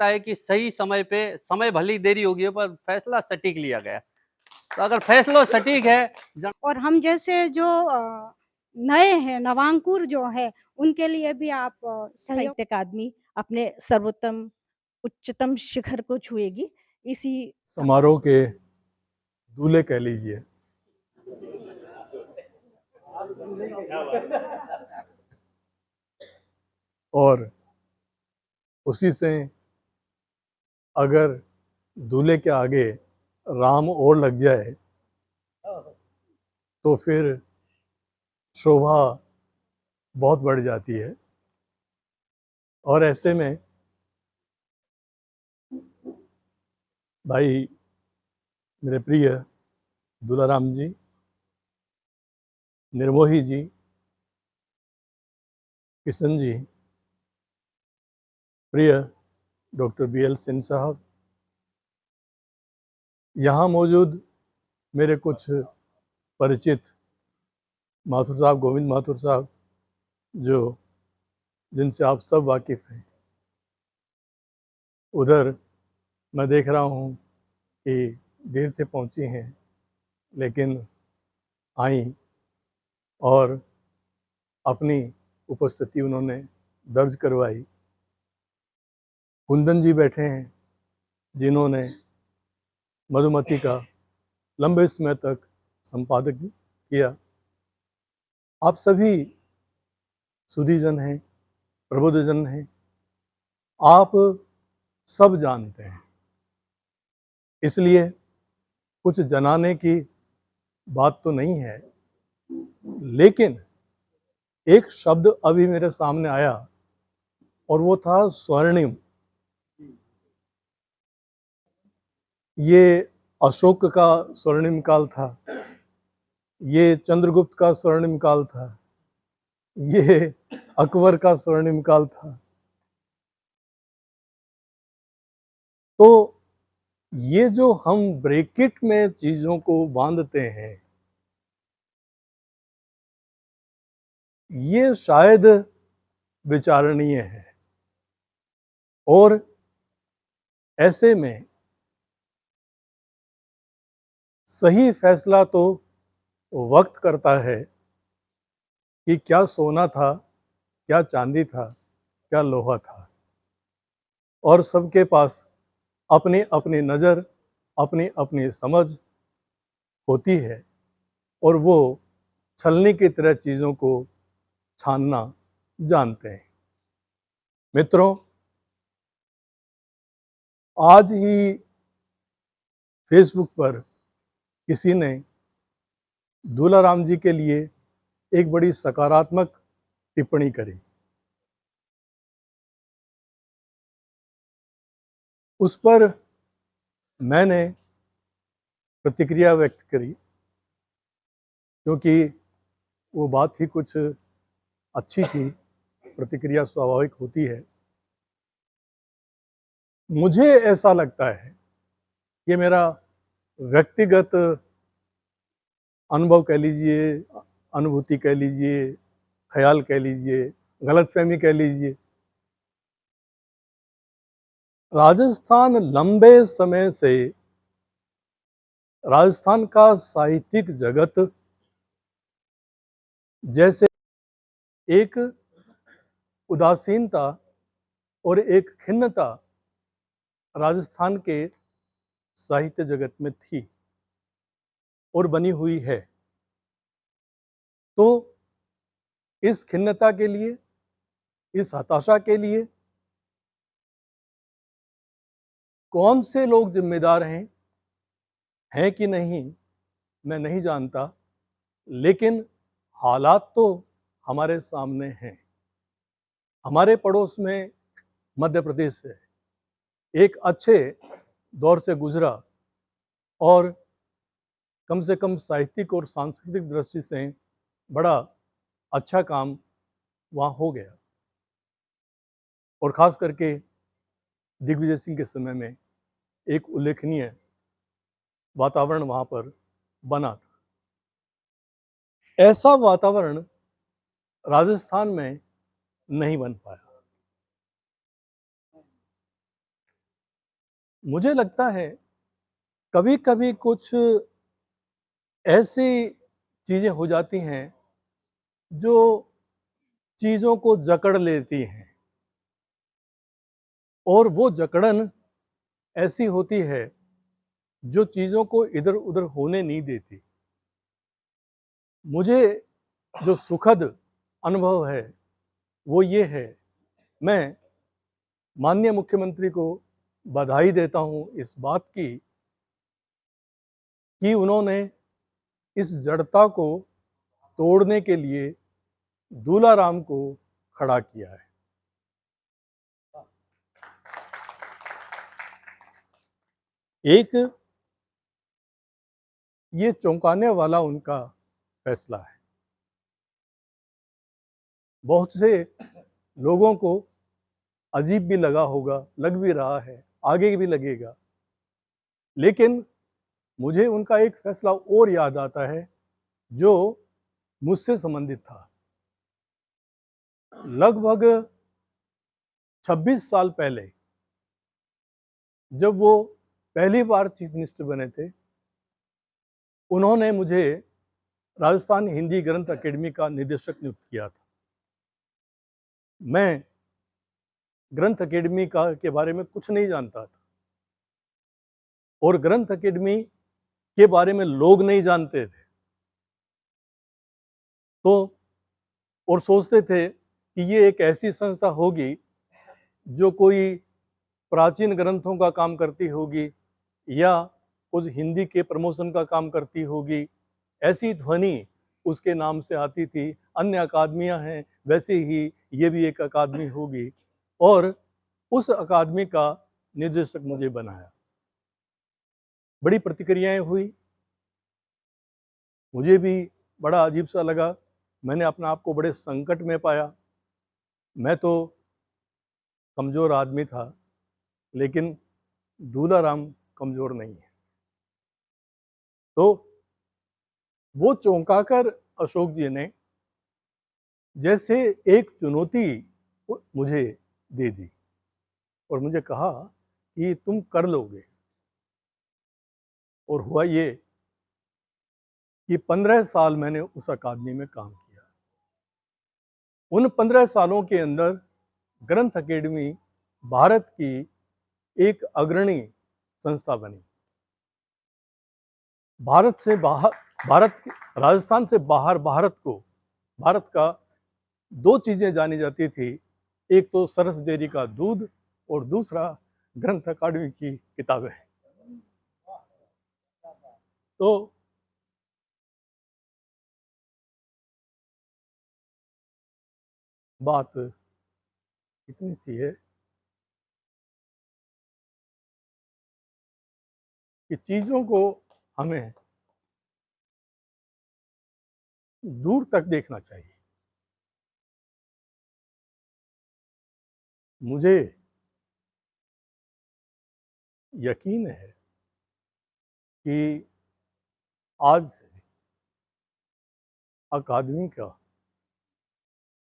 है कि सही समय पे, समय भले ही देरी होगी पर फैसला सटीक लिया गया। तो अगर फैसला सटीक है और हम जैसे जो नए हैं, नवांकुर जो है, उनके लिए भी आप सहयोग साहित्य अकादमी अपने सर्वोत्तम उच्चतम शिखर को छुएगी। इसी समारोह के दूल्हे कह लीजिए। और उसी से अगर दूल्हे के आगे राम और लग जाए तो फिर शोभा बहुत बढ़ जाती है। और ऐसे में भाई मेरे प्रिय दुलाराम जी, निर्मोही जी, किशन जी, प्रिय डॉक्टर BL सिंह साहब, यहाँ मौजूद मेरे कुछ परिचित माथुर साहब, गोविंद माथुर साहब, जो जिनसे आप सब वाकिफ़ हैं। उधर मैं देख रहा हूँ कि देर से पहुँची हैं, लेकिन आई और अपनी उपस्थिति उन्होंने दर्ज करवाई। कुंदन जी बैठे हैं, जिन्होंने मधुमती का लंबे समय तक संपादक किया। आप सभी सुधीजन हैं, प्रबुद्धजन हैं, आप सब जानते हैं, इसलिए कुछ जनाने की बात तो नहीं है। लेकिन एक शब्द अभी मेरे सामने आया और वो था स्वर्णिम। ये अशोक का स्वर्णिम काल था, ये चंद्रगुप्त का स्वर्णिम काल था, ये अकबर का स्वर्णिम काल था। तो ये जो हम ब्रैकेट में चीजों को बांधते हैं, ये शायद विचारणीय है। और ऐसे में सही फैसला तो वक्त करता है कि क्या सोना था, क्या चांदी था, क्या लोहा था। और सबके पास अपनी अपनी नज़र, अपनी अपनी समझ होती है और वो छलनी की तरह चीज़ों को छानना जानते हैं। मित्रों, आज ही फेसबुक पर किसी ने दुलाराम जी के लिए एक बड़ी सकारात्मक टिप्पणी करी। उस पर मैंने प्रतिक्रिया व्यक्त करी, क्योंकि वो बात ही कुछ अच्छी थी। प्रतिक्रिया स्वाभाविक होती है। मुझे ऐसा लगता है, ये मेरा व्यक्तिगत अनुभव कह लीजिए, अनुभूति कह लीजिए, ख्याल कह लीजिए, गलतफहमी कह लीजिए, राजस्थान लंबे समय से, राजस्थान का साहित्यिक जगत जैसे एक उदासीनता और एक खिन्नता राजस्थान के साहित्य जगत में थी और बनी हुई है। तो इस खिन्नता के लिए, इस हताशा के लिए कौन से लोग जिम्मेदार हैं कि नहीं, मैं नहीं जानता, लेकिन हालात तो हमारे सामने हैं। हमारे पड़ोस में मध्य प्रदेश है, एक अच्छे दौर से गुजरा और कम से कम साहित्यिक और सांस्कृतिक दृष्टि से बड़ा अच्छा काम वहाँ हो गया। और ख़ास करके दिग्विजय सिंह के समय में एक उल्लेखनीय वातावरण वहाँ पर बना था। ऐसा वातावरण राजस्थान में नहीं बन पाया। मुझे लगता है कभी कभी कुछ ऐसी चीजें हो जाती हैं जो चीजों को जकड़ लेती हैं, और वो जकड़न ऐसी होती है जो चीजों को इधर उधर होने नहीं देती। मुझे जो सुखद अनुभव है वो ये है, मैं माननीय मुख्यमंत्री को बधाई देता हूं इस बात की कि उन्होंने इस जड़ता को तोड़ने के लिए दूलाराम को खड़ा किया है। एक ये चौंकाने वाला उनका फैसला है। बहुत से लोगों को अजीब भी लगा होगा, लग भी रहा है, आगे भी लगेगा, लेकिन मुझे उनका एक फैसला और याद आता है जो मुझसे संबंधित था। लगभग 26 साल पहले जब वो पहली बार चीफ मिनिस्टर बने थे, उन्होंने मुझे राजस्थान हिंदी ग्रंथ अकेडमी का निदेशक नियुक्त किया था। मैं ग्रंथ अकेडमी का के बारे में कुछ नहीं जानता था, और ग्रंथ अकेडमी के बारे में लोग नहीं जानते थे, तो और सोचते थे कि ये एक ऐसी संस्था होगी जो कोई प्राचीन ग्रंथों का काम करती होगी या कुछ हिंदी के प्रमोशन का काम करती होगी, ऐसी ध्वनि उसके नाम से आती थी। अन्य अकादमियां हैं, वैसे ही ये भी एक अकादमी होगी, और उस अकादमी का निदेशक मुझे बनाया। बड़ी प्रतिक्रियाएं हुई, मुझे भी बड़ा अजीब सा लगा। मैंने अपना आप को बड़े संकट में पाया। मैं तो कमज़ोर आदमी था, लेकिन दूलाराम कमज़ोर नहीं है। तो वो चौंकाकर अशोक जी ने जैसे एक चुनौती मुझे दे दी और मुझे कहा कि तुम कर लोगे। और हुआ ये कि 15 साल मैंने उस अकादमी में काम किया। उन 15 सालों के अंदर ग्रंथ अकेडमी भारत की एक अग्रणी संस्था बनी। भारत से बाहर, राजस्थान से बाहर भारत का 2 चीजें जानी जाती थी, एक तो सरस डेयरी का दूध और दूसरा ग्रंथ अकादमी की किताबें। तो बात इतनी सी है कि चीजों को हमें दूर तक देखना चाहिए। मुझे यकीन है कि आज से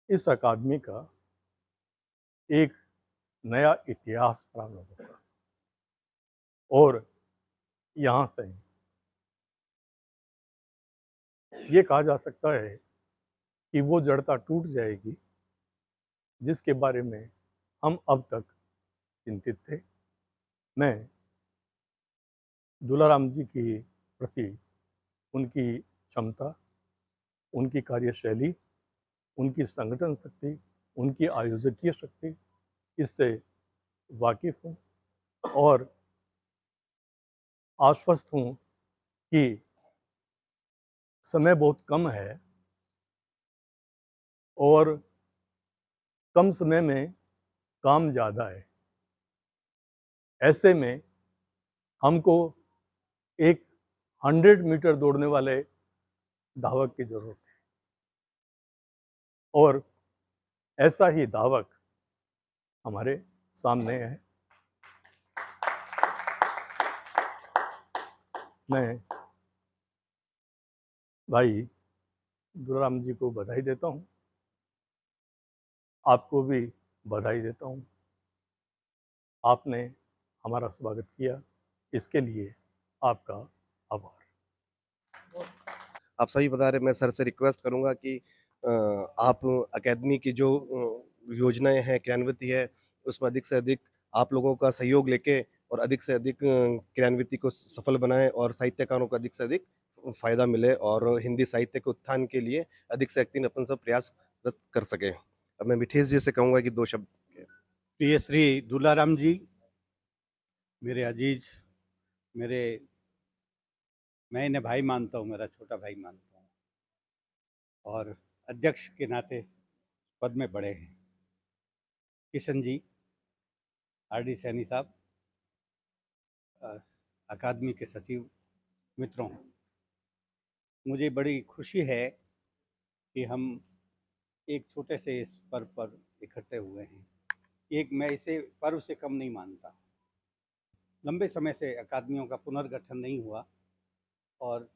इस अकादमी का एक नया इतिहास प्रारंभ होगा, और यहाँ से ये कहा जा सकता है कि वो जड़ता टूट जाएगी जिसके बारे में हम अब तक चिंतित थे। मैं दूलाराम जी की प्रति उनकी क्षमता, उनकी कार्यशैली, उनकी संगठन शक्ति, उनकी आयोजकीय शक्ति, इससे वाकिफ हूँ और आश्वस्त हूँ कि समय बहुत कम है और कम समय में काम ज़्यादा है। ऐसे में हमको एक 100 मीटर दौड़ने वाले धावक की जरूरत है, और ऐसा ही धावक हमारे सामने है। मैं भाई दूलाराम जी को बधाई देता हूँ, आपको भी बधाई देता हूँ। आपने हमारा स्वागत किया, इसके लिए आपका आभार। आप सभी बता रहे, मैं सर से रिक्वेस्ट करूँगा कि आप अकेडमी की जो योजनाएँ हैं, क्रियान्विति है, उसमें अधिक से अधिक आप लोगों का सहयोग लेके और अधिक से अधिक क्रियान्विति को सफल बनाएँ और साहित्यकारों को अधिक से अधिक फ़ायदा मिले और हिंदी साहित्य के उत्थान के लिए अधिक से अधिक अपन सब प्रयासरत कर सकें। अब मैं मिठेश जी से कहूँगा कि 2 शब्द। प्रिय श्री दुलाराम जी, मेरे अजीज, मैं इन्हें भाई मानता हूँ, मेरा छोटा भाई मानता हूँ, और अध्यक्ष के नाते पद में बड़े हैं। किशन जी, आरडी सैनी साहब, अकादमी के सचिव मित्रों, मुझे बड़ी खुशी है कि हम एक छोटे से इस पर्व पर इकट्ठे हुए हैं। मैं इसे पर्व से कम नहीं मानता। लंबे समय से अकादमियों का पुनर्गठन नहीं हुआ और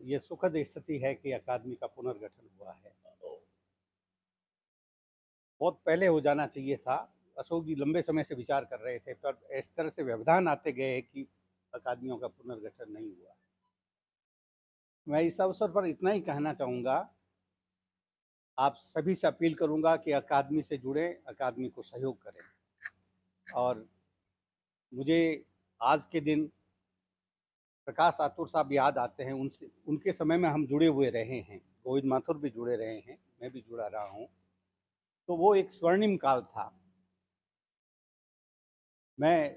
ये सुखद स्थिति है कि अकादमी का पुनर्गठन हुआ है। बहुत पहले हो जाना चाहिए था। अशोक जी लंबे समय से विचार कर रहे थे, पर इस तरह से व्यवधान आते गए कि अकादमियों का पुनर्गठन नहीं हुआ। मैं इस अवसर पर इतना ही कहना चाहूँगा, आप सभी से अपील करूँगा कि अकादमी से जुड़ें, अकादमी को सहयोग करें। और मुझे आज के दिन प्रकाश आतुर साहब याद आते हैं। उनके समय में हम जुड़े हुए रहे हैं, गोविंद माथुर भी जुड़े रहे हैं, मैं भी जुड़ा रहा हूँ। तो वो एक स्वर्णिम काल था। मैं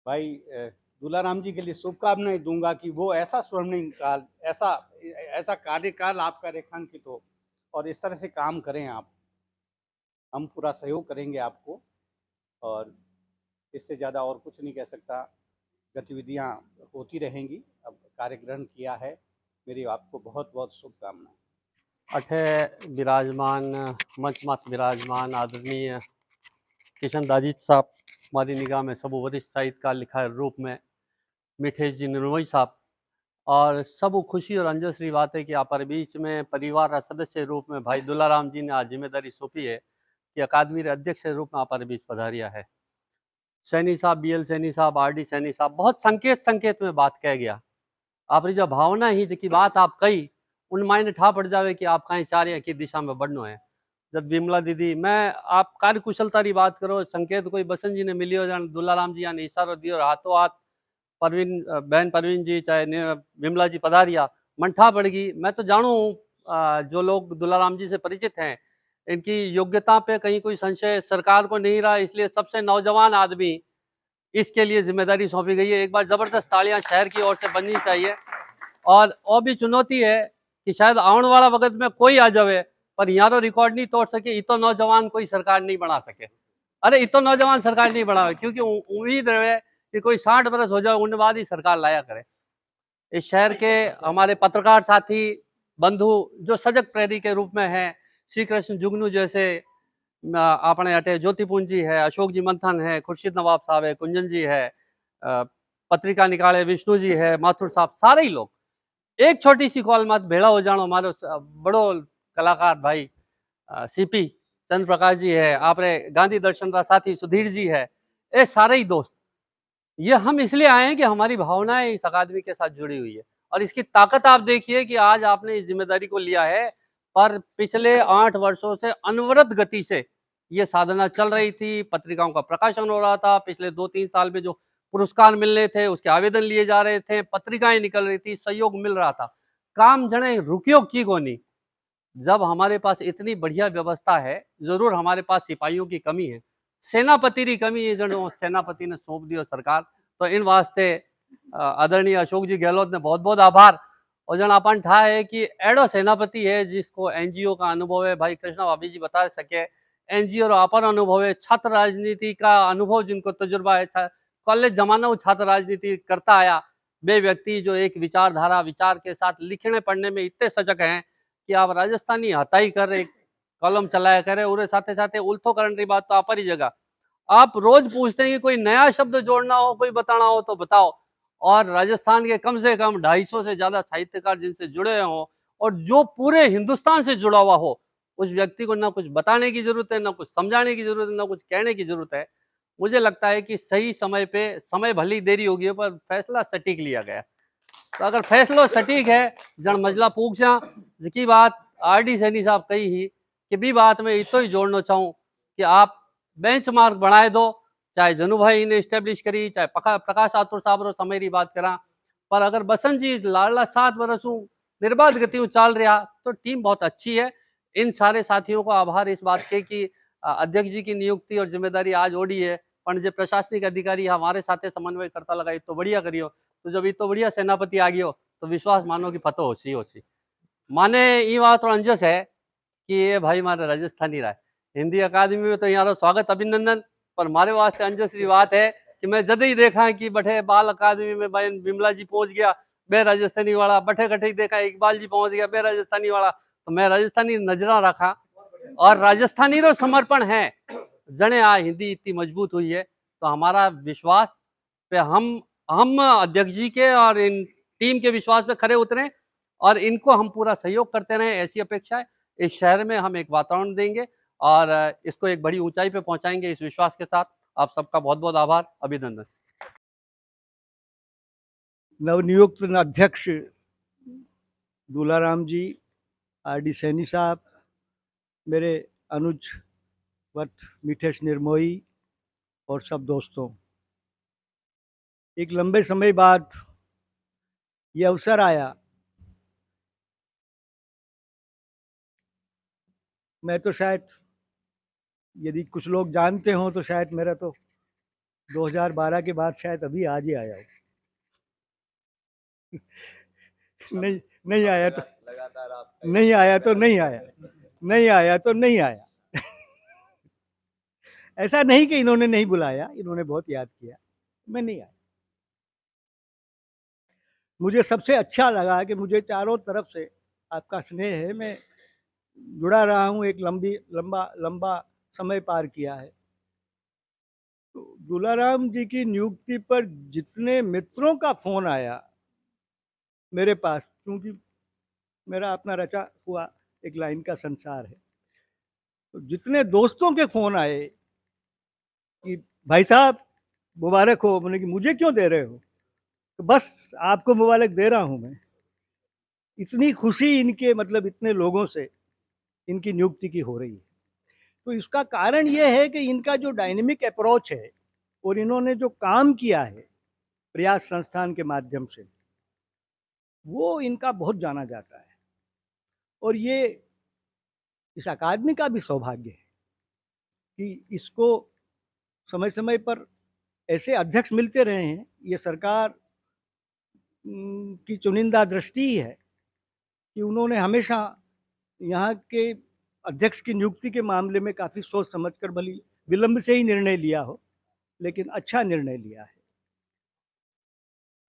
भाई दुलाराम जी के लिए शुभकामनाएं दूंगा कि वो ऐसा स्वर्णिम काल, ऐसा कार्यकाल आपका रेखांकित हो और इस तरह से काम करें आप। हम पूरा सहयोग करेंगे आपको, और इससे ज़्यादा और कुछ नहीं कह सकता। गतिविधियां होती रहेंगी। अब कार्य ग्रहण किया है, मेरी आपको बहुत बहुत शुभकामनाएं। अठे विराजमान मंच मत विराजमान आदरणीय किशन दाजीत साहब, हमारी निगाह में सब वरिष्ठ साहित्यकार लिखा रूप में मिठेश जी निर्मोही साहब, और सब खुशी और अंजस्वी बात है कि आप बीच में परिवार का सदस्य रूप में भाई दुलाराम जी ने आज जिम्मेदारी सौंपी है कि अकादमी के अध्यक्ष के रूप में आप बीच पधारिया है। सैनी साहब, BL सैनी साहब, RD सैनी साहब, बहुत संकेत में बात कह गया। आपकी जो भावना ही जी बात आप कही, उन मायने ठा पड़ जावे कि आप कहीं चाह रहे हैं कि दिशा में बढ़ना है। जब विमला दीदी, मैं आप कार्य कुशलता की बात करो, संकेत कोई बसंत जी ने मिलियो जान दुलाराम जी ने इशारो दियो, हाथों हाथ बहन परवीन जी चाहे विमला जी पधारिया, मन ठा पड़ गई। मैं तो जानू जो लोग दुलाराम जी से परिचित हैं, इनकी योग्यता पे कहीं कोई संशय सरकार को नहीं रहा, इसलिए सबसे नौजवान आदमी इसके लिए जिम्मेदारी सौंपी गई है। एक बार जबरदस्त तालियां शहर की ओर से बननी चाहिए। और भी चुनौती है कि शायद आने वाला वक्त में कोई आ जावे, पर यहाँ तो रिकॉर्ड नहीं तोड़ सके, इतो नौजवान कोई सरकार नहीं बना सके। अरे इतो नौजवान सरकार नहीं बनावे, क्योंकि उम्मीद रहे कि कोई 60 बरस हो जाए, उनके बाद ही सरकार लाया करे। इस शहर के हमारे पत्रकार साथी बंधु जो सजग प्रेरी के रूप में हैं, श्री कृष्ण जुगनू जैसे अपने अटे ज्योतिपुंज जी है, अशोक जी मंथन है, खुर्शीद नवाब साहब है, कुंजन जी है, पत्रिका निकाले विष्णु जी है, माथुर साहब, सारे ही लोग एक छोटी सी कॉल मत भेड़ा हो जानो। हमारे बड़ो कलाकार भाई CP चंद्र प्रकाश जी है, आपने गांधी दर्शन का साथी सुधीर जी है, ये सारे ही दोस्त, ये हम इसलिए आए हैं कि हमारी भावनाएं इस अकादमी के साथ जुड़ी हुई है। और इसकी ताकत आप देखिए कि आज आपने इस जिम्मेदारी को लिया है, पर पिछले 8 वर्षों से अनवरत गति से ये साधना चल रही थी। पत्रिकाओं का प्रकाशन हो रहा था, पिछले 2-3 साल में जो पुरस्कार मिलने थे उसके आवेदन लिए जा रहे थे, पत्रिकाएं निकल रही थी, सहयोग मिल रहा था, काम जने रुकियो की कोनी। जब हमारे पास इतनी बढ़िया व्यवस्था है, जरूर हमारे पास सिपाहियों की कमी है, सेनापति की कमी है, जनो सेनापति ने सौंप दियो सरकार। तो इन वास्ते आदरणीय अशोक जी गहलोत ने बहुत बहुत आभार। और जन अपन ठा है कि एडो सेनापति है जिसको NGO का अनुभव है, भाई कृष्णा भाभी जी बता सके, NGO रो अपन अनुभव है, छात्र राजनीति का अनुभव जिनको तजुर्बा है, कॉलेज जमाना वो छात्र राजनीति करता आया, वे व्यक्ति जो एक विचारधारा विचार के साथ लिखने पढ़ने में इतने सजग हैं कि आप राजस्थानी हताई कर एक कलम चलाया करे, और साथे साथे उल्थो करने की बात तो आप ही जगह आप रोज पूछते हैं कि कोई नया शब्द जोड़ना हो, कोई बताना हो तो बताओ। और राजस्थान के कम से कम 250 से ज्यादा साहित्यकार जिनसे जुड़े हों और जो पूरे हिंदुस्तान से जुड़ा हुआ हो, उस व्यक्ति को ना कुछ बताने की जरूरत है, ना कुछ समझाने की जरूरत है, ना कुछ कहने की जरूरत है। मुझे लगता है कि सही समय पे, समय भली देरी होगी पर फैसला सटीक लिया गया। तो अगर फैसलो सटीक है जन मजला पूछा की बात आरडी सैनी साहब कही ही कि भी बात में इतो ही जोड़ना चाहूँ कि आप बेंचमार्क बनाए दो, चाहे जनू भाई ने स्टैब्लिश करी, चाहे प्रकाश आतुर साहब रो समय री बात करा, पर अगर बसंत जी लाडला 7 वर्षों निर्बाध गति चाल रहा तो टीम बहुत अच्छी है। इन सारे साथियों को आभार इस बात के कि अध्यक्ष जी की नियुक्ति और जिम्मेदारी आज ओडी है, पर जो प्रशासनिक अधिकारी हमारे साथ समन्वय करता लगा तो बढ़िया करियो। तो जब इतो बढ़िया सेनापति आ गयो तो विश्वास मानो कि पतो होसी माने ये बात थोड़ा अंजस है कि ये भाई हमारे राजस्थानी रहा है। हिंदी अकादमी में तो यहाँ स्वागत अभिनंदन, पर हमारे वास्ते अंजस की बात है कि मैं जद ही देखा कि बठे बाल अकादमी में बहन बिमला जी पहुंच गया बे राजस्थानी वाला, बठे गठे देखा इकबाल जी पहुंच गया बे राजस्थानी वाला, तो मैं राजस्थानी नजरा रखा और राजस्थानी रो समर्पण है जने आ हिंदी इतनी मजबूत हुई है तो हमारा विश्वास पे हम अध्यक्ष जी के और इन टीम के विश्वास पे खरे उतरे और इनको हम पूरा सहयोग करते रहे, ऐसी अपेक्षा है। इस शहर में हम एक वातावरण देंगे और इसको एक बड़ी ऊंचाई पे पहुंचाएंगे इस विश्वास के साथ। आप सबका बहुत बहुत आभार, अभिनंदन। नवनियुक्त अध्यक्ष दूलाराम जी, आरडी सैनी साहब, मेरे अनुज वत मिठेश निर्मोही और सब दोस्तों, एक लंबे समय बाद ये अवसर आया। मैं तो शायद, यदि कुछ लोग जानते हों तो शायद मेरा तो 2012 के बाद शायद अभी आज ही आया हूँ। नहीं आया तो नहीं आया तो नहीं आया, नहीं आया तो नहीं आया। ऐसा नहीं कि इन्होंने नहीं बुलाया, इन्होंने बहुत याद किया, मैं नहीं आया। मुझे सबसे अच्छा लगा कि मुझे चारों तरफ से आपका स्नेह है, मैं जुड़ा रहा हूँ, एक लंबा समय पार किया है। तो दूलाराम जी की नियुक्ति पर जितने मित्रों का फोन आया मेरे पास, क्योंकि मेरा अपना रचा हुआ एक लाइन का संसार है, तो जितने दोस्तों के फोन आए कि भाई साहब मुबारक हो, मैंने कि मुझे क्यों दे रहे हो, तो बस आपको मुबारक दे रहा हूं मैं। इतनी खुशी इनके मतलब इतने लोगों से इनकी नियुक्ति की हो रही है। तो इसका कारण ये है कि इनका जो डायनेमिक अप्रोच है और इन्होंने जो काम किया है प्रयास संस्थान के माध्यम से, वो इनका बहुत जाना जाता है। और ये इस अकादमी का भी सौभाग्य है कि इसको समय समय पर ऐसे अध्यक्ष मिलते रहे हैं। ये सरकार की चुनिंदा दृष्टि है कि उन्होंने हमेशा यहाँ के अध्यक्ष की नियुक्ति के मामले में काफ़ी सोच समझकर, भली विलंब से ही निर्णय लिया हो, लेकिन अच्छा निर्णय लिया है।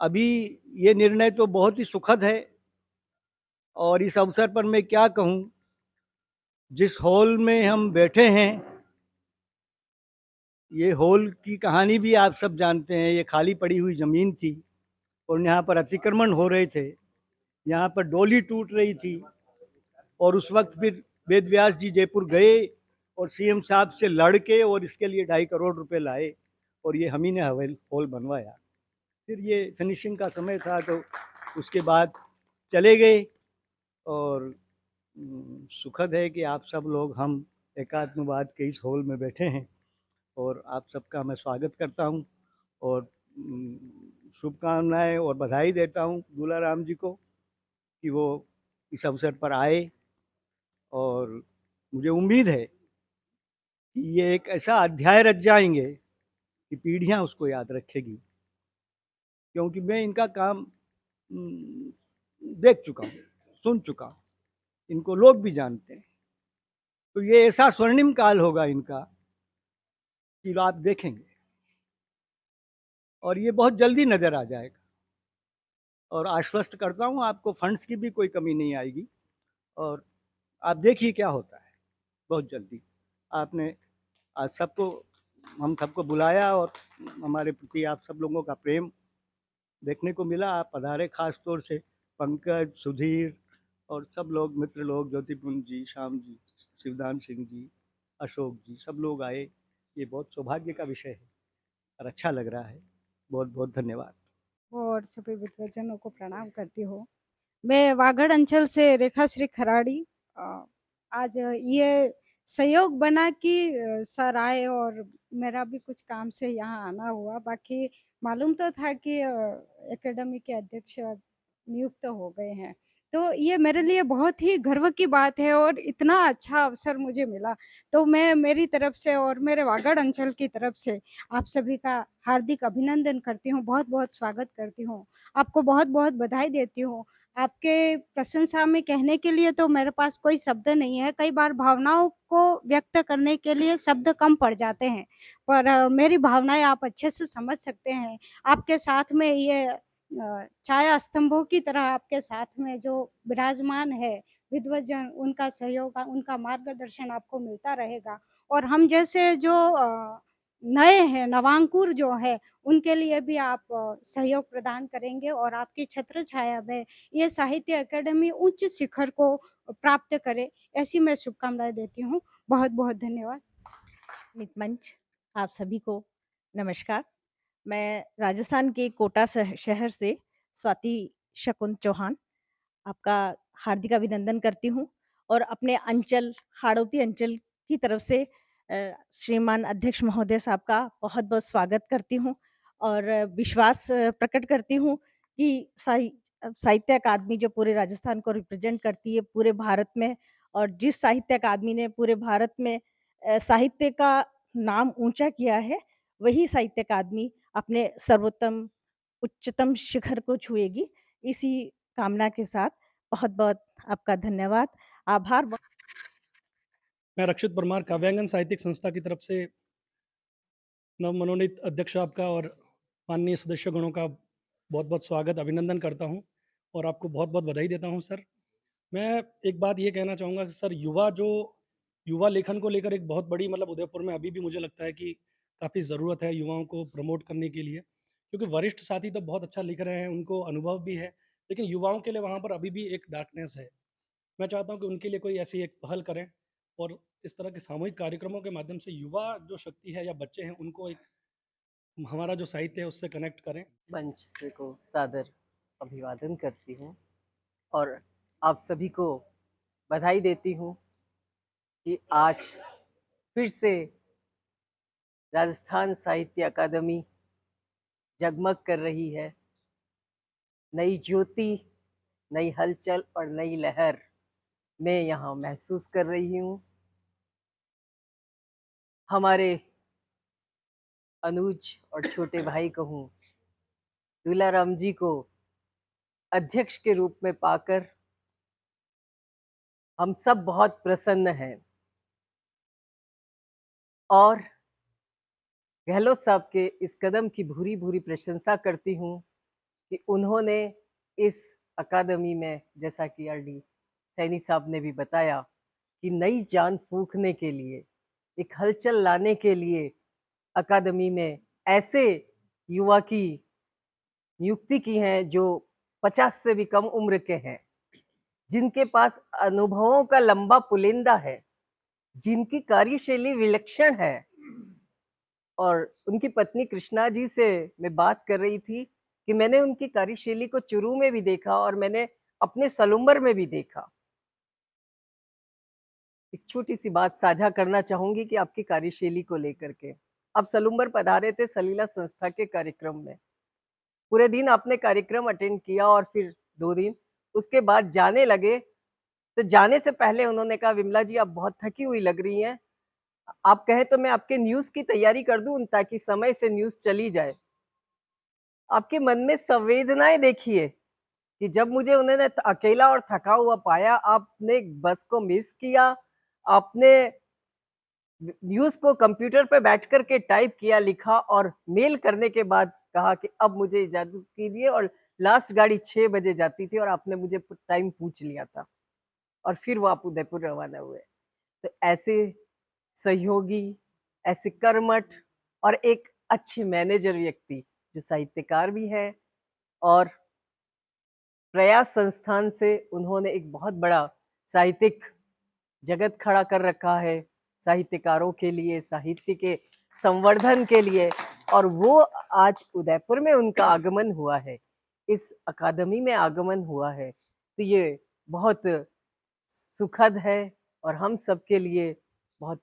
अभी ये निर्णय तो बहुत ही सुखद है और इस अवसर पर मैं क्या कहूँ, जिस हॉल में हम बैठे हैं, ये हॉल की कहानी भी आप सब जानते हैं। ये खाली पड़ी हुई ज़मीन थी और यहाँ पर अतिक्रमण हो रहे थे, यहाँ पर डोली टूट रही थी और उस वक्त फिर वेद व्यास जी जयपुर गए और सीएम साहब से लड़ के और इसके लिए 2.5 करोड़ रुपए लाए और ये हम ही ने हॉल बनवाया। फिर ये फिनिशिंग का समय था तो उसके बाद चले गए। और सुखद है कि आप सब लोग हम एकात्मवाद के इस हॉल में बैठे हैं और आप सबका मैं स्वागत करता हूं और शुभकामनाएं और बधाई देता हूं दूलाराम जी को कि वो इस अवसर पर आए। और मुझे उम्मीद है कि ये एक ऐसा अध्याय रच जाएंगे कि पीढ़ियां उसको याद रखेगी, क्योंकि मैं इनका काम देख चुका हूँ, सुन चुका हूँ, इनको लोग भी जानते हैं। तो ये ऐसा स्वर्णिम काल होगा इनका कि आप देखेंगे और ये बहुत जल्दी नजर आ जाएगा। और आश्वस्त करता हूँ आपको, फंड्स की भी कोई कमी नहीं आएगी और आप देखिए क्या होता है बहुत जल्दी। आपने आज सबको, हम सबको बुलाया और हमारे प्रति आप सब लोगों का प्रेम देखने को मिला। आप पधारे, खास तौर से पंकज, सुधीर और सब लोग, मित्र लोग, ज्योतिपुंज जी, श्याम जी, शिवदान सिंह जी, अशोक जी, सब लोग आए। ये बहुत सौभाग्य का विषय है। और अच्छा लग रहा है। बहुत बहुत धन्यवाद। और सभी विद्वजनों को प्रणाम करती हूँ। मैं वागड़ अंचल से रेखा श्री खराड़ी। आज ये संयोग बना कि सर आए और मेरा भी कुछ काम से यहाँ आना हुआ। बाकी मालूम तो था कि एकेडमी के अध्यक्ष नियुक्त हो गए हैं, तो ये मेरे लिए बहुत ही गर्व की बात है और इतना अच्छा अवसर मुझे मिला। तो मैं मेरी तरफ से और मेरे वागड़ अंचल की तरफ से आप सभी का हार्दिक अभिनंदन करती हूँ, बहुत-बहुत स्वागत करती हूँ। आपको बहुत-बहुत बधाई देती हूँ। आपके प्रशंसा में कहने के लिए तो मेरे पास कोई शब्द नहीं है। कई बार भावनाओं को व्यक्त करने के लिए शब्द कम पड़ जाते हैं, पर मेरी भावनाएँ आप अच्छे से समझ सकते हैं। आपके साथ में ये छाया स्तंभों की तरह आपके साथ में जो विराजमान है विद्वजन, उनका सहयोग, उनका मार्गदर्शन आपको मिलता रहेगा और हम जैसे जो नए हैं, नवांकुर जो है, उनके लिए भी आप सहयोग प्रदान करेंगे और आपकी छत्र छाया में ये साहित्य अकेडमी उच्च शिखर को प्राप्त करे, ऐसी मैं शुभकामनाएँ देती हूँ। बहुत-बहुत धन्यवाद। मंच आप सभी को नमस्कार। मैं राजस्थान के कोटा शहर से स्वाति शकुन चौहान आपका हार्दिक अभिनंदन करती हूँ और अपने अंचल हाड़ौती अंचल की तरफ से श्रीमान अध्यक्ष महोदय साहब का बहुत-बहुत स्वागत करती हूँ और विश्वास प्रकट करती हूँ कि साहित्य अकादमी जो पूरे राजस्थान को रिप्रेजेंट करती है पूरे भारत में, और जिस साहित्य अकादमी ने पूरे भारत में साहित्य का नाम ऊंचा किया है, वही साहित्य अकादमी अपने सर्वोत्तम उच्चतम शिखर को छुएगी। इसी कामना के साथ बहुत-बहुत आपका धन्यवाद, आभार। मैं रक्षित परमार काव्यांगन साहित्यिक संस्था की तरफ से नवमनोनीत अध्यक्ष आपका और माननीय सदस्यगणों का बहुत-बहुत स्वागत अभिनंदन करता हूं और आपको बहुत-बहुत बधाई देता हूं सर। मैं एक बात ये कहना चाहूँगा कि सर युवा लेखन को लेकर एक बहुत बड़ी मतलब उदयपुर में अभी भी मुझे लगता है कि काफ़ी ज़रूरत है युवाओं को प्रमोट करने के लिए, क्योंकि वरिष्ठ साथी तो बहुत अच्छा लिख रहे हैं, उनको अनुभव भी है, लेकिन युवाओं के लिए वहाँ पर अभी भी एक डार्कनेस है। मैं चाहता हूँ कि उनके लिए कोई ऐसी एक पहल करें और इस तरह के सामूहिक कार्यक्रमों के माध्यम से युवा जो शक्ति है या बच्चे हैं उनको एक हमारा जो साहित्य है उससे कनेक्ट करें। मंच से को सादर अभिवादन करती हूँ और आप सभी को बधाई देती हूँ कि आज फिर से राजस्थान साहित्य अकादमी जगमग कर रही है। नई ज्योति, नई हलचल और नई लहर मैं यहाँ महसूस कर रही हूँ। हमारे अनुज और छोटे भाई कहूँ दूलाराम जी को अध्यक्ष के रूप में पाकर हम सब बहुत प्रसन्न हैं और गहलोत साहब के इस कदम की भूरी भूरी प्रशंसा करती हूँ कि उन्होंने इस अकादमी में, जैसा कि आरडी सैनी साहब ने भी बताया, कि नई जान फूंकने के लिए, एक हलचल लाने के लिए अकादमी में ऐसे युवा की नियुक्ति की है जो 50 से भी कम उम्र के हैं, जिनके पास अनुभवों का लंबा पुलिंदा है, जिनकी कार्यशैली विलक्षण है। और उनकी पत्नी कृष्णा जी से मैं बात कर रही थी कि मैंने उनकी कार्यशैली को चुरू में भी देखा और मैंने अपने सलूम्बर में भी देखा। एक छोटी सी बात साझा करना चाहूंगी कि आपकी कार्यशैली को लेकर के, आप सलूम्बर पधारे थे सलीला संस्था के कार्यक्रम में, पूरे दिन आपने कार्यक्रम अटेंड किया और फिर 2 दिन उसके बाद जाने लगे, तो जाने से पहले उन्होंने कहा, विमला जी आप बहुत थकी हुई लग रही हैं, आप कहें तो मैं आपके न्यूज़ की तैयारी कर दूं ताकि समय से न्यूज़ चली जाए। आपके मन में संवेदनाएं देखिए कि जब मुझे उन्होंने अकेला और थका हुआ पाया, आपने बस को मिस किया, आपने न्यूज़ को कंप्यूटर पे बैठ कर के टाइप किया, लिखा और मेल करने के बाद कहा कि अब मुझे इजाज़त कीजिए, और लास्ट गाड़ी 6 बजे जाती थी और आपने मुझे टाइम पूछ लिया था और फिर वो आप उदयपुर रवाना हुए। तो ऐसे सहयोगी, ऐसे कर्मठ और एक अच्छे मैनेजर व्यक्ति जो साहित्यकार भी है, और प्रयास संस्थान से उन्होंने एक बहुत बड़ा साहित्यिक जगत खड़ा कर रखा है, साहित्यकारों के लिए, साहित्य के संवर्धन के लिए। और वो आज उदयपुर में उनका आगमन हुआ है, इस अकादमी में आगमन हुआ है, तो ये बहुत सुखद है और हम सबके लिए बहुत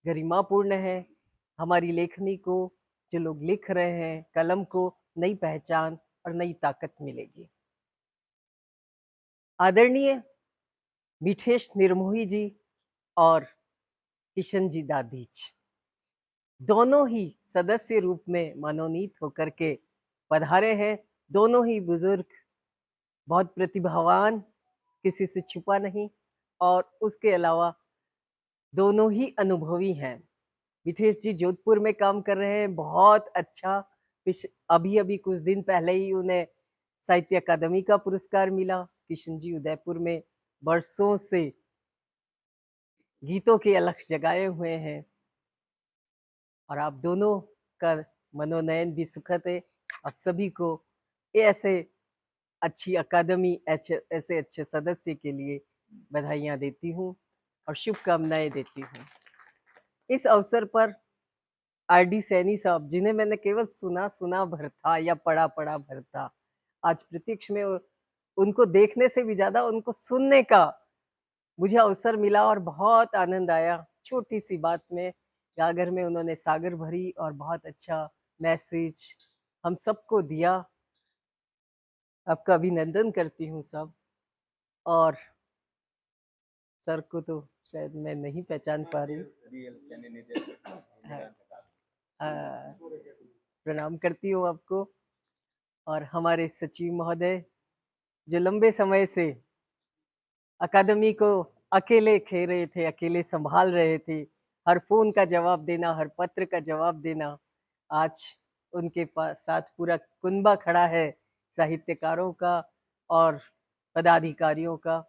गरिमापूर्ण है। हमारी लेखनी को जो लोग लिख रहे हैं, कलम को नई पहचान और नई ताकत मिलेगी। आदरणीय मिठेश निर्मोही जी और किशन जी दादीच दोनों ही सदस्य रूप में मनोनीत होकर के पधारे हैं। दोनों ही बुजुर्ग, बहुत प्रतिभावान, किसी से छुपा नहीं, और उसके अलावा दोनों ही अनुभवी हैं। मिठेश जी जोधपुर में काम कर रहे हैं, बहुत अच्छा। अभी कुछ दिन पहले ही उन्हें साहित्य अकादमी का पुरस्कार मिला। किशन जी उदयपुर में बरसों से गीतों की अलख जगाए हुए हैं और आप दोनों का मनोनयन भी सुखद है। आप सभी को ऐसे अच्छी अकादमी, ऐसे अच्छे सदस्य के लिए बधाइयाँ देती हूँ और शुभकामनाएं देती हूँ। इस अवसर पर आर.डी. सैनी साहब, जिन्हें मैंने केवल सुना भर था या पढ़ा भर था, आज प्रत्यक्ष में उनको देखने से भी ज्यादा उनको सुनने का मुझे अवसर मिला और बहुत आनंद आया। छोटी सी बात में गागर में उन्होंने सागर भरी और बहुत अच्छा मैसेज हम सबको दिया। आपका अभिनंदन करती हूँ सब। और सर को तो शायद मैं नहीं पहचान पा रही हूँ। प्रणाम करती हूँ आपको। और हमारे सचिव महोदय जो लंबे समय से अकादमी को अकेले खे रहे थे, अकेले संभाल रहे थे, हर फोन का जवाब देना, हर पत्र का जवाब देना, आज उनके पास साथ पूरा कुनबा खड़ा है, साहित्यकारों का और पदाधिकारियों का।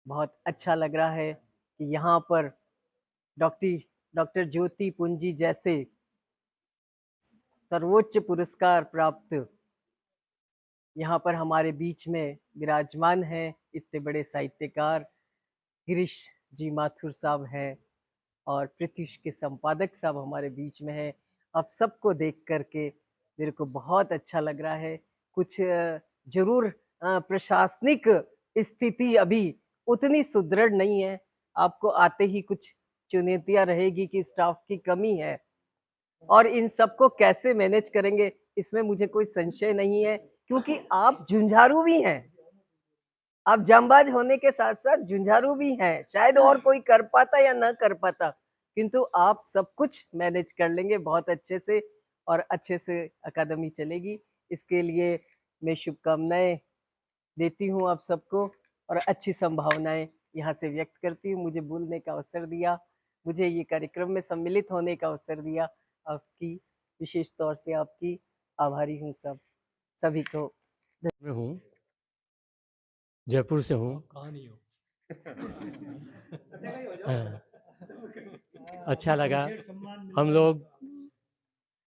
बहुत अच्छा लग रहा है कि यहाँ पर डॉक्टर ज्योति पुंजी जैसे सर्वोच्च पुरस्कार प्राप्त यहाँ पर हमारे बीच में विराजमान है। इतने बड़े साहित्यकार गिरीश जी माथुर साहब हैं और पृथ्वीश के संपादक साहब हमारे बीच में है। आप सबको देख करके मेरे को बहुत अच्छा लग रहा है। कुछ जरूर प्रशासनिक स्थिति अभी उतनी सुदृढ़ नहीं है। आपको आते ही कुछ चुनौतियां रहेगी कि स्टाफ की कमी है और इन सबको कैसे मैनेज करेंगे, इसमें मुझे कोई संशय नहीं है, क्योंकि आप झुंझारू भी हैं। आप जांबाज होने के साथ साथ झुंझारू भी हैं। शायद और कोई कर पाता या ना कर पाता, किंतु आप सब कुछ मैनेज कर लेंगे बहुत अच्छे से और अच्छे से अकादमी चलेगी। इसके लिए मैं शुभकामनाएं देती हूँ आप सबको और अच्छी संभावनाएं यहाँ से व्यक्त करती हूँ। मुझे बोलने का अवसर दिया, मुझे ये कार्यक्रम में सम्मिलित होने का अवसर दिया, आपकी विशेष तौर से आपकी आभारी हूँ। सभी को मैं हूँ, जयपुर से हूँ। अच्छा लगा। हम लोग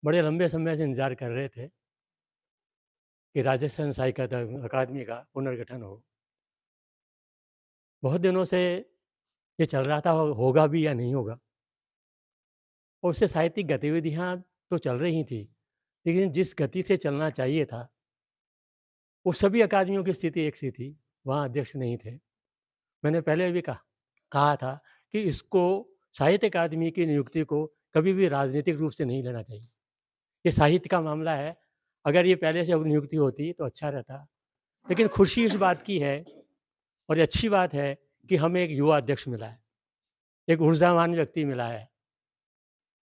बड़े लंबे समय से इंतजार कर रहे थे कि राजस्थान साहित्य अकादमी का पुनर्गठन हो। बहुत दिनों से ये चल रहा था होगा भी या नहीं होगा, और उससे साहित्यिक गतिविधियाँ तो चल रही थी, लेकिन जिस गति से चलना चाहिए था वो सभी अकादमियों की स्थिति एक सी थी। वहाँ अध्यक्ष नहीं थे। मैंने पहले भी कहा था कि इसको साहित्य अकादमी की नियुक्ति को कभी भी राजनीतिक रूप से नहीं लेना चाहिए। ये साहित्य का मामला है। अगर ये पहले से नियुक्ति होती तो अच्छा रहता। लेकिन खुशी इस बात की है और ये अच्छी बात है कि हमें एक युवा अध्यक्ष मिला है, एक ऊर्जावान व्यक्ति मिला है।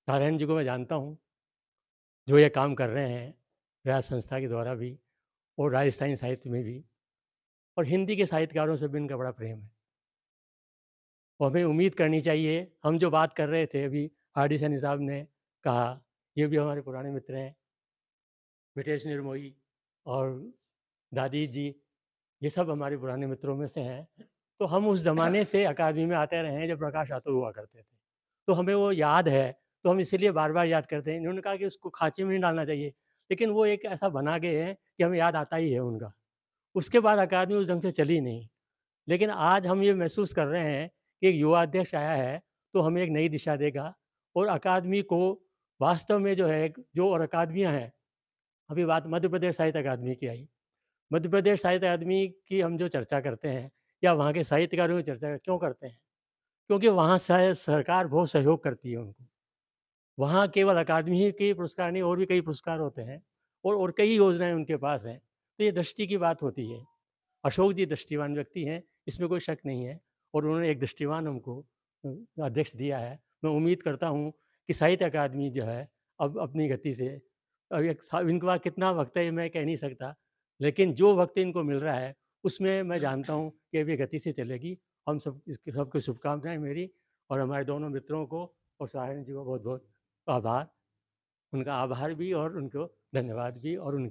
नारायण जी को मैं जानता हूँ, जो ये काम कर रहे हैं प्रयास संस्था के द्वारा भी और राजस्थानी साहित्य में भी, और हिंदी के साहित्यकारों से भी इनका बड़ा प्रेम है। और हमें उम्मीद करनी चाहिए, हम जो बात कर रहे थे अभी आर.डी. सैनी साहब ने कहा, ये भी हमारे पुराने मित्र हैं, मिठेश निर्मोही और दादी जी, ये सब हमारे पुराने मित्रों में से हैं। तो हम उस ज़माने से अकादमी में आते रहे हैं जब प्रकाश आतुर हुआ करते थे, तो हमें वो याद है, तो हम इसीलिए बार बार याद करते हैं। इन्होंने कहा कि उसको खाँचे में नहीं डालना चाहिए, लेकिन वो एक ऐसा बना गए हैं कि हमें याद आता ही है उनका। उसके बाद अकादमी उस ढंग से चली नहीं। लेकिन आज हम ये महसूस कर रहे हैं कि एक युवा अध्यक्ष आया है तो हमें एक नई दिशा देगा और अकादमी को वास्तव में जो है जो और अकादमियाँ हैं, अभी बात मध्य प्रदेश साहित्य अकादमी की आई। मध्य प्रदेश साहित्य अकादमी की हम जो चर्चा करते हैं या वहाँ के साहित्यकारों की चर्चा क्यों करते हैं? क्योंकि वहाँ शायद सरकार बहुत सहयोग करती है उनको। वहाँ केवल अकादमी ही के पुरस्कार नहीं, और भी कई पुरस्कार होते हैं और कई योजनाएँ उनके पास हैं। तो ये दृष्टि की बात होती है। अशोक जी दृष्टिवान व्यक्ति हैं, इसमें कोई शक नहीं है, और उन्होंने एक दृष्टिवान हमको अध्यक्ष दिया है। मैं उम्मीद करता हूँ कि साहित्य अकादमी जो है अब अपनी गति से, अब इनके पास कितना वक्त है ये मैं कह नहीं सकता, लेकिन जो वक्त इनको मिल रहा है उसमें मैं जानता हूँ कि अब ये गति से चलेगी। हम सबको शुभकामनाएँ मेरी, और हमारे दोनों मित्रों को और सहारण जी को बहुत बहुत आभार, उनका आभार भी और उनको धन्यवाद भी, और उनके